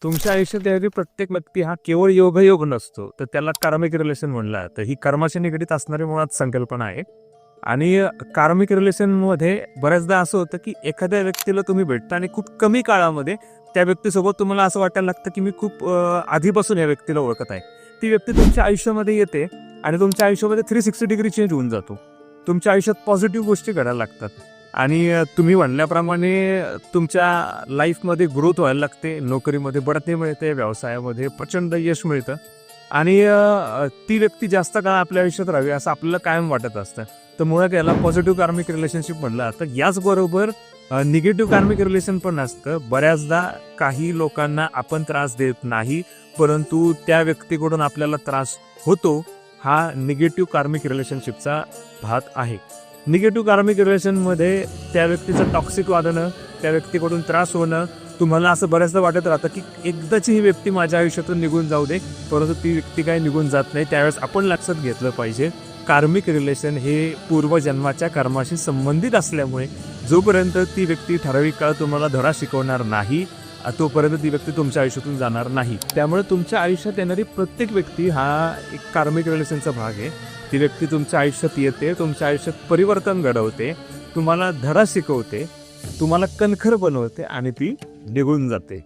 तुमच्या आयुष्यात येणारी प्रत्येक व्यक्ती हा केवळ योगयोग नसतो, तर त्याला कार्मिक रिलेशन म्हणलं जातं. ही कर्माशी निगडीत असणारी मुळात संकल्पना आहे. आणि कार्मिक रिलेशनमध्ये बऱ्याचदा असं होतं की एखाद्या व्यक्तीला तुम्ही भेटता आणि खूप कमी काळामध्ये त्या व्यक्तीसोबत तुम्हाला असं वाटायला लागतं की मी खूप आधीपासून या व्यक्तीला ओळखत आहे. ती व्यक्ती तुमच्या आयुष्यामध्ये येते आणि तुमच्या आयुष्यामध्ये 360 डिग्री चेंज होऊन जातो. तुमच्या आयुष्यात पॉझिटिव्ह गोष्टी घडायला लागतात आणि तुम्ही म्हणल्याप्रमाणे तुमच्या लाईफमध्ये ग्रोथ व्हायला लागते, नोकरीमध्ये बढती मिळते, व्यवसायामध्ये प्रचंड यश मिळतं आणि ती व्यक्ती जास्त काळ आपल्या आयुष्यात राहावी असं आपल्याला कायम वाटत असतं. तर मुळात याला पॉझिटिव्ह कार्मिक रिलेशनशिप म्हणलं जातं. याचबरोबर निगेटिव्ह कार्मिक रिलेशन पण असतं. बऱ्याचदा काही लोकांना आपण त्रास देत नाही, परंतु त्या व्यक्तीकडून आपल्याला त्रास होतो. हा निगेटिव्ह कार्मिक रिलेशनशिपचा भाग आहे. निगेटिव्ह कार्मिक रिलेशनमध्ये त्या व्यक्तीचं टॉक्सिक वागणं, त्या व्यक्तीकडून त्रास होणं, तुम्हाला असं बऱ्याचदा वाटत राहतं की एकदाची ही व्यक्ती माझ्या आयुष्यातून निघून जाऊ दे, परंतु ती व्यक्ती काही निघून जात नाही. त्यावेळेस आपण लक्षात घेतलं पाहिजे कार्मिक रिलेशन हे पूर्वजन्माच्या कर्माशी संबंधित असल्यामुळे जोपर्यंत ती व्यक्ती ठराविक काळ तुम्हाला धडा शिकवणार नाही, तोपर्यंत ती व्यक्ती तुमच्या आयुष्यातून जाणार नाही. त्यामुळे तुमच्या आयुष्यात येणारी प्रत्येक व्यक्ती हा एक कार्मिक रिलेशनचा भाग आहे. ती व्यक्ती तुमच्या आयुष्यात येते, तुमच्या आयुष्यात परिवर्तन घडवते, तुम्हाला धडा शिकवते, तुम्हाला कणखर बनवते आणि ती निघून जाते.